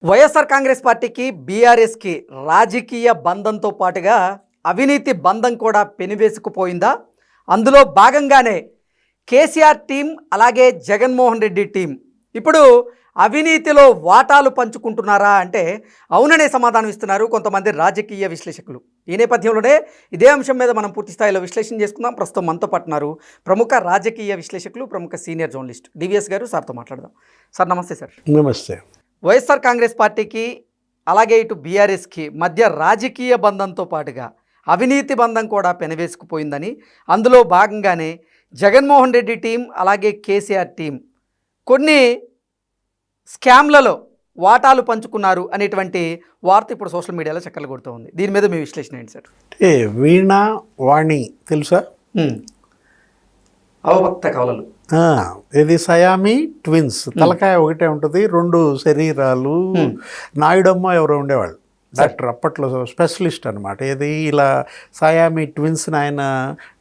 వైఎస్ఆర్ కాంగ్రెస్ పార్టీకి బీఆర్ఎస్కి రాజకీయ బంధంతో పాటుగా అవినీతి బంధం కూడా పెనువేసుకుపోయిందా? అందులో భాగంగానే కేసీఆర్ టీం అలాగే జగన్మోహన్ రెడ్డి టీం ఇప్పుడు అవినీతిలో వాటాలు పంచుకుంటున్నారా అంటే అవుననే సమాధానం ఇస్తున్నారు కొంతమంది రాజకీయ విశ్లేషకులు. ఈ నేపథ్యంలోనే ఇదే అంశం మీద మనం పూర్తి స్థాయిలో విశ్లేషణ చేసుకుందాం. ప్రస్తుతం మనతో పాటున్నారు ప్రముఖ రాజకీయ విశ్లేషకులు, ప్రముఖ సీనియర్ జర్నలిస్ట్ డివిఎస్ గారు. సార్తో మాట్లాడదాం. సార్ నమస్తే. సార్ నమస్తే. వైఎస్ఆర్ కాంగ్రెస్ పార్టీకి అలాగే ఇటు బీఆర్ఎస్కి మధ్య రాజకీయ బంధంతో పాటుగా అవినీతి బంధం కూడా పెనవేసుకుపోయిందని, అందులో భాగంగానే జగన్మోహన్ రెడ్డి టీం అలాగే కేసీఆర్ టీం కొన్ని స్కామ్లలో వాటాలు పంచుకున్నారు అనేటువంటి వార్త ఇప్పుడు సోషల్ మీడియాలో చక్కర్లు కొడుతూ ఉంది. దీని మీద మీ విశ్లేషణ ఏంటి సార్? వీణ వాణి తెలుసా? అవభక్త కవలలు. ఇది సయామి ట్విన్స్. తలకాయ ఒకటే ఉంటుంది, రెండు శరీరాలు. నాయుడమ్మ ఎవరో ఉండేవాళ్ళు, డాక్టర్ అప్పట్లో స్పెషలిస్ట్ అనమాట. ఇది ఇలా సయామి ట్విన్స్ని ఆయన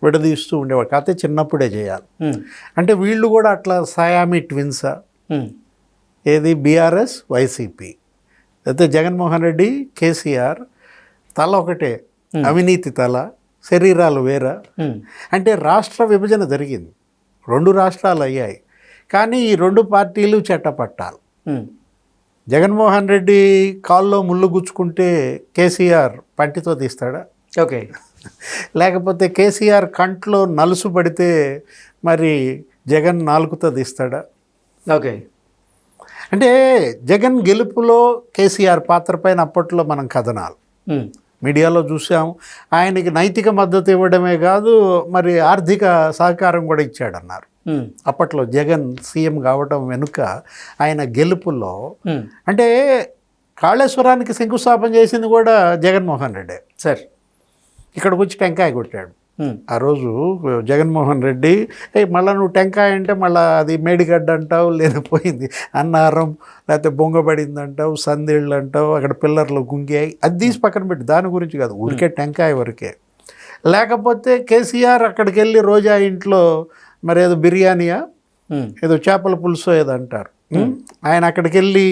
విడదీస్తూ ఉండేవాడు. కాకపోతే చిన్నప్పుడే చేయాలి. అంటే వీళ్ళు కూడా అట్లా సయామి ట్విన్సా? ఏది బీఆర్ఎస్ వైసీపీ, అయితే జగన్మోహన్ రెడ్డి కేసీఆర్ తల ఒకటే, అవినీతి తల, శరీరాలు వేరా. అంటే రాష్ట్ర విభజన జరిగింది, రెండు రాష్ట్రాలు అయ్యాయి, కానీ ఈ రెండు పార్టీలు చెట్టపట్టాలి. జగన్మోహన్ రెడ్డి కాల్లో ముళ్ళు గుచ్చుకుంటే కేసీఆర్ పంటితో తీస్తాడా? ఓకే. లేకపోతే కేసీఆర్ కంట్లో నలుసు పడితే మరి జగన్ నాలుగుతో తీస్తాడా? ఓకే. అంటే జగన్ గెలుపులో కేసీఆర్ పాత్ర పైన అప్పట్లో మనం కథనాలు మీడియాలో చూసాం. ఆయనకి నైతిక మద్దతు ఇవ్వడమే కాదు, మరి ఆర్థిక సహకారం కూడా ఇచ్చాడన్నారు. అప్పట్లో జగన్ సీఎం కావడం వెనుక ఆయన గెలుపులో అంటే కాళేశ్వరానికి శంకుస్థాపన చేసింది కూడా జగన్మోహన్ రెడ్డి. సార్ ఇక్కడికి వచ్చి టెంకాయ కొట్టాడు ఆ రోజు జగన్మోహన్ రెడ్డి. మళ్ళీ నువ్వు టెంకాయ అంటే మళ్ళీ అది మేడిగడ్డ అంటావు, లేదా పోయింది అన్నారం, లేకపోతే బొంగబడింది అంటావు, సందేళ్ళు అంటావు, అక్కడ పిల్లర్లు గుంగాయి. అది తీసి పక్కన పెట్టి దాని గురించి కాదు, ఊరికే టెంకాయ వరకే. లేకపోతే కేసీఆర్ అక్కడికి వెళ్ళి రోజా ఇంట్లో మరి ఏదో బిర్యానీయా ఏదో చేపల పులుసో ఏదో అంటారు, ఆయన అక్కడికి వెళ్ళి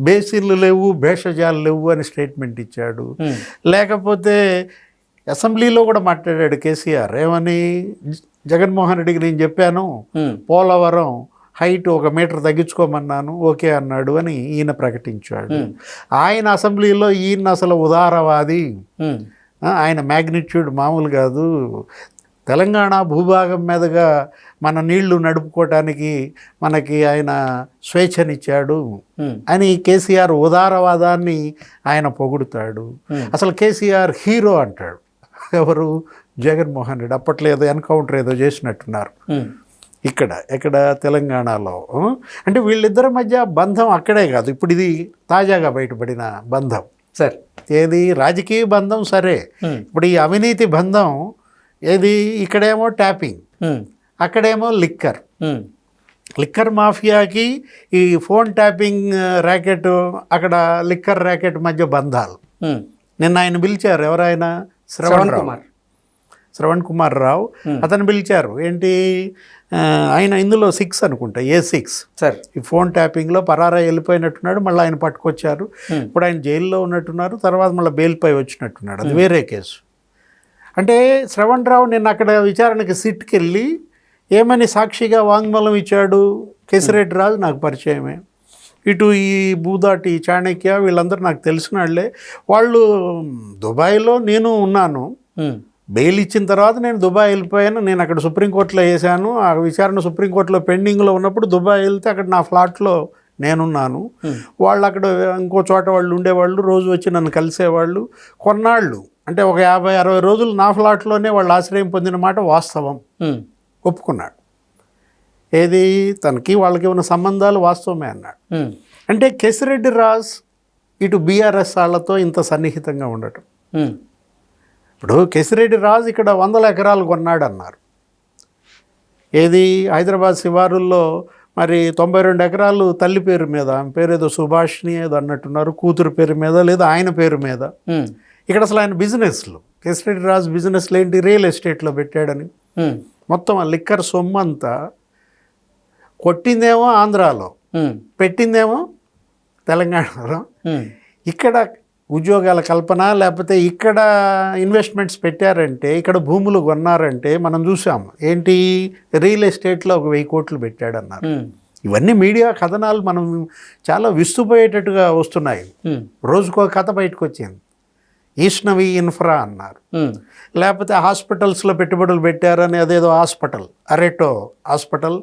బేసిన్లు లేవు, భేషజాలు లేవు అని స్టేట్మెంట్ ఇచ్చాడు. లేకపోతే అసెంబ్లీలో కూడా మాట్లాడాడు కేసీఆర్. ఏమని? జగన్మోహన్ రెడ్డికి నేను చెప్పాను పోలవరం హైట్ 1 మీటర్ తగ్గించుకోమన్నాను, ఓకే అన్నాడు అని ఈయన ప్రకటించాడు. ఆయన అసెంబ్లీలో ఈయన అసలు ఉదారవాది, ఆయన మ్యాగ్నిట్యూడ్ మామూలు కాదు, తెలంగాణ భూభాగం మీదుగా మన నీళ్లు నడుపుకోవటానికి మనకి ఆయన స్వేచ్ఛనిచ్చాడు అని కేసీఆర్ ఉదారవాదాన్ని ఆయన పొగుడుతాడు. అసలు కేసీఆర్ హీరో అంటాడు. ఎవరు? జగన్మోహన్ రెడ్డి. అప్పట్లో ఏదో ఎన్కౌంటర్ ఏదో చేసినట్టున్నారు ఎక్కడ తెలంగాణలో. అంటే వీళ్ళిద్దరి మధ్య బంధం అక్కడే కాదు, ఇప్పుడు ఇది తాజాగా బయటపడిన బంధం. సార్ ఏది? రాజకీయ బంధం సరే, ఇప్పుడు ఈ అవినీతి బంధం ఏది? ఇక్కడేమో ట్యాపింగ్, అక్కడేమో లిక్కర్ మాఫియాకి ఈ ఫోన్ ట్యాపింగ్ ర్యాకెట్, అక్కడ లిక్కర్ ర్యాకెట్ మధ్య బంధాలు. నిన్న ఆయన పిలిచారు, ఎవరైనా? శ్రవణ్ కుమార్ రావు. అతను పిలిచారు. ఏంటి ఆయన? ఇందులో 6 అనుకుంటా, A6 సార్. ఈ ఫోన్ ట్యాపింగ్లో పరారా వెళ్ళిపోయినట్టున్నాడు, మళ్ళీ ఆయన పట్టుకొచ్చారు. ఇప్పుడు ఆయన జైల్లో ఉన్నట్టున్నారు, తర్వాత మళ్ళీ బెయిల్పై వచ్చినట్టున్నాడు, అది వేరే కేసు. అంటే శ్రవణ్ రావు నిన్న అక్కడ విచారణకి సిట్కి వెళ్ళి ఏమని సాక్షిగా వాంగ్మూలం ఇచ్చాడు? కేసిరెడ్డి రాజు నాకు పరిచయమే, ఇటు ఈ భూదాటి చాణక్య వీళ్ళందరూ నాకు తెలిసిన వాళ్ళే, వాళ్ళు దుబాయ్లో నేను ఉన్నాను, బెయిల్ ఇచ్చిన తర్వాత నేను దుబాయ్ వెళ్ళిపోయాను, నేను అక్కడ సుప్రీంకోర్టులో వేసాను, ఆ విచారణ సుప్రీంకోర్టులో పెండింగ్లో ఉన్నప్పుడు దుబాయ్ వెళ్తే అక్కడ నా ఫ్లాట్లో నేనున్నాను, వాళ్ళు అక్కడ ఇంకో చోట వాళ్ళు ఉండేవాళ్ళు, రోజు వచ్చి నన్ను కలిసేవాళ్ళు. కొన్నాళ్ళు అంటే ఒక 50-60 రోజులు నా ఫ్లాట్లోనే వాళ్ళు ఆశ్రయం పొందిన మాట వాస్తవం, ఒప్పుకున్నాడు. ఏది? తనకి వాళ్ళకి ఉన్న సంబంధాలు వాస్తవమే అన్నాడు. అంటే కేసిరెడ్డి రాజ్ ఇటు బీఆర్ఎస్ వాళ్ళతో ఇంత సన్నిహితంగా ఉండటం. ఇప్పుడు కేసిరెడ్డి రాజు ఇక్కడ 100 ఎకరాలు కొన్నాడు అన్నారు. ఏది? హైదరాబాద్ శివారుల్లో మరి 92 ఎకరాలు తల్లి పేరు మీద, ఆమె పేరు ఏదో సుభాష్ని ఏదో అన్నట్టున్నారు, కూతురు పేరు మీద లేదా ఆయన పేరు మీద. ఇక్కడ అసలు ఆయన బిజినెస్లు, కేసిరెడ్డి రాజు బిజినెస్లు ఏంటి? రియల్ ఎస్టేట్లో పెట్టాడని. మొత్తం ఆ లిక్కర్ సొమ్ము అంతా కొట్టిందేమో ఆంధ్రాలో, పెట్టిందేమో తెలంగాణలో. ఇక్కడ ఉద్యోగాల కల్పన లేకపోతే ఇక్కడ ఇన్వెస్ట్మెంట్స్ పెట్టారంటే ఇక్కడ భూములు కొన్నారంటే మనం చూసాం ఏంటి రియల్ ఎస్టేట్లో 1,000 కోట్లు పెట్టాడన్నారు. ఇవన్నీ మీడియా కథనాలు మనం చాలా విస్తుపోయేటట్టుగా వస్తున్నాయి. రోజుకో కథ బయటకు వచ్చింది. ఈష్ణవి ఇన్ఫ్రా అన్నారు, లేకపోతే హాస్పిటల్స్లో పెట్టుబడులు పెట్టారని అదేదో హాస్పిటల్ అరెటో హాస్పిటల్,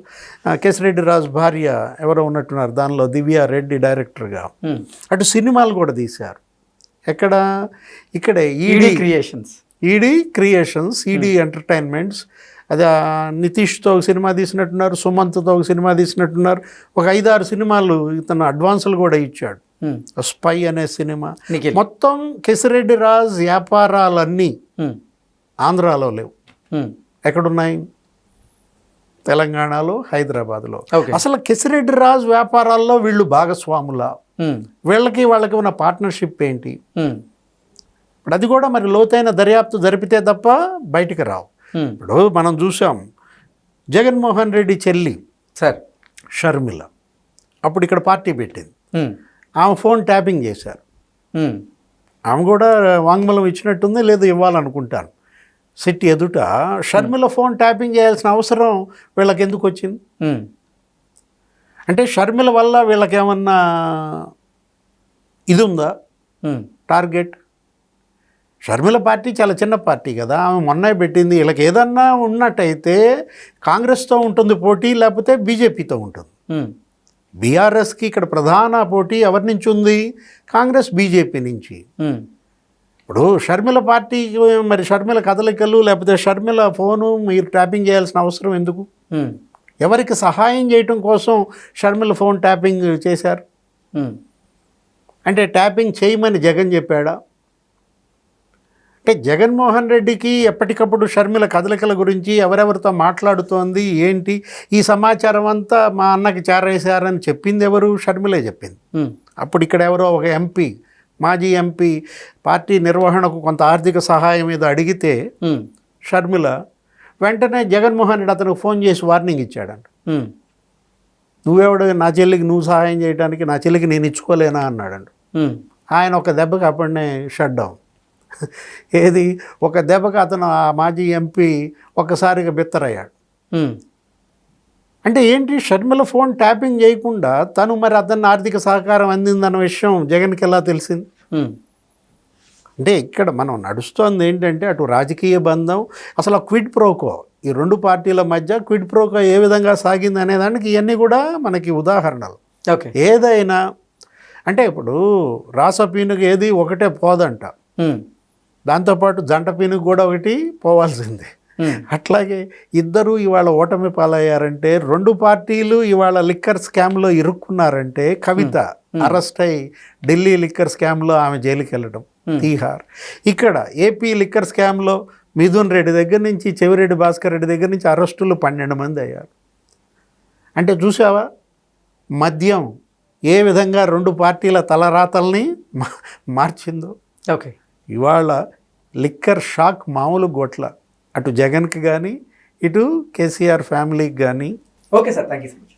కేశిరెడ్డి రాజు భార్య ఎవరో ఉన్నట్టున్నారు దానిలో, దివ్య రెడ్డి డైరెక్టర్గా. అటు సినిమాలు కూడా తీశారు. ఎక్కడ? ఇక్కడే ఈడీ క్రియేషన్స్, ఈడీ ఎంటర్టైన్మెంట్స్. అది నితీష్తో ఒక సినిమా తీసినట్టున్నారు, సుమంత్తో ఒక సినిమా తీసినట్టున్నారు. ఒక 5-6 సినిమాలు ఇతను అడ్వాన్సులు కూడా ఇచ్చాడు. స్పై అనే సినిమా. మొత్తం కేశిరెడ్డి రాజ్ వ్యాపారాలన్నీ ఆంధ్రాలో లేవు. ఎక్కడున్నాయి? తెలంగాణలో, హైదరాబాద్లో. అసలు కేశిరెడ్డి రాజ్ వ్యాపారాల్లో వీళ్ళు భాగస్వాముల, వాళ్ళకి ఉన్న పార్ట్నర్షిప్ ఏంటి? ఇప్పుడు అది కూడా మరి లోతైన దర్యాప్తు జరిపితే తప్ప బయటికి రావు. ఇప్పుడు మనం చూసాం జగన్మోహన్ రెడ్డి చెల్లి షర్మిల అప్పుడు ఇక్కడ పార్టీ పెట్టింది. ఆమె ఫోన్ ట్యాపింగ్ చేశారు. ఆమె కూడా వాంగ్మూలం ఇచ్చినట్టుంది, లేదు ఇవ్వాలనుకుంటాను. సిట్ ఎదుట షర్మిల ఫోన్ ట్యాపింగ్ చేయాల్సిన అవసరం వీళ్ళకి ఎందుకు వచ్చింది? అంటే షర్మిల వల్ల వీళ్ళకి ఏమన్నా ఇది ఉందా టార్గెట్? షర్మిల పార్టీ చాలా చిన్న పార్టీ కదా, ఆమె మొన్న పెట్టింది. వీళ్ళకి ఏదన్నా ఉన్నట్టయితే కాంగ్రెస్తో ఉంటుంది పోటీ, లేకపోతే బీజేపీతో ఉంటుంది. బీఆర్ఎస్కి ఇక్కడ ప్రధాన పోటీ ఎవరి నుంచి ఉంది? కాంగ్రెస్ బీజేపీ నుంచి. ఇప్పుడు షర్మిల పార్టీకి మరి షర్మిల కదలికలు లేకపోతే షర్మిల ఫోను మీరు ట్యాపింగ్ చేయాల్సిన అవసరం ఎందుకు? ఎవరికి సహాయం చేయటం కోసం షర్మిల ఫోన్ ట్యాపింగ్ చేశారు? అంటే ట్యాపింగ్ చేయమని జగన్ చెప్పాడా? అంటే జగన్మోహన్ రెడ్డికి ఎప్పటికప్పుడు షర్మిల కదలికల గురించి ఎవరెవరితో మాట్లాడుతోంది ఏంటి ఈ సమాచారం అంతా మా అన్నకి చేరేశారని చెప్పింది ఎవరు? షర్మిలే చెప్పింది. అప్పుడు ఇక్కడ ఎవరో ఒక ఎంపీ, మాజీ ఎంపీ పార్టీ నిర్వహణకు కొంత ఆర్థిక సహాయం మీద అడిగితే షర్మిల వెంటనే జగన్మోహన్ రెడ్డి అతనికి ఫోన్ చేసి వార్నింగ్ ఇచ్చాడంట. నువ్వెవడు నా చెల్లికి నువ్వు సహాయం చేయడానికి, నా చెల్లికి నేను ఇచ్చుకోలేనా అన్నాడంట. ఆయన ఒక దెబ్బకి అప్పుడనే షట్ డౌన్. ఏది ఒక దెబ్బకి అతను ఆ మాజీ ఎంపీ ఒక్కసారిగా బిత్తరయ్యాడు. అంటే ఏంటి? షర్మిల ఫోన్ ట్యాపింగ్ చేయకుండా తను మరి అతన్ని ఆర్థిక సహకారం అందిందన్న విషయం జగన్కి ఎలా తెలిసింది? అంటే ఇక్కడ మనం నడుస్తోంది ఏంటంటే అటు రాజకీయ బంధం, అసలు క్విడ్ ప్రోకో ఈ రెండు పార్టీల మధ్య క్విడ్ ప్రోకో ఏ విధంగా సాగింది అనేదానికి ఇవన్నీ కూడా మనకి ఉదాహరణలు. ఏదైనా అంటే ఇప్పుడు రాస పీనుగు ఏది ఒకటే పోదంట, దాంతోపాటు జంట పీనుగు కూడా ఒకటి పోవాల్సిందే. అట్లాగే ఇద్దరు ఇవాళ ఓటమి పాలయ్యారంటే, రెండు పార్టీలు ఇవాళ లిక్కర్ స్కామ్లో ఇరుక్కున్నారంటే, కవిత అరెస్ట్ అయి ఢిల్లీ లిక్కర్ స్కామ్లో ఆమె జైలుకి వెళ్ళడం, తీహార్. ఇక్కడ ఏపీ లిక్కర్ స్కామ్లో మిథున్ రెడ్డి దగ్గర నుంచి చెవిరెడ్డి భాస్కర్ రెడ్డి దగ్గర నుంచి అరెస్టులు 12 మంది అయ్యారు. అంటే చూసావా మద్యం ఏ విధంగా రెండు పార్టీల తలరాతల్ని మార్చిందో. ఇవాళ లిక్కర్ షాక్ మామూలు గొట్ల, అటు జగన్కి కానీ ఇటు కేసీఆర్ ఫ్యామిలీకి కానీ. Okay sir, thank you sir.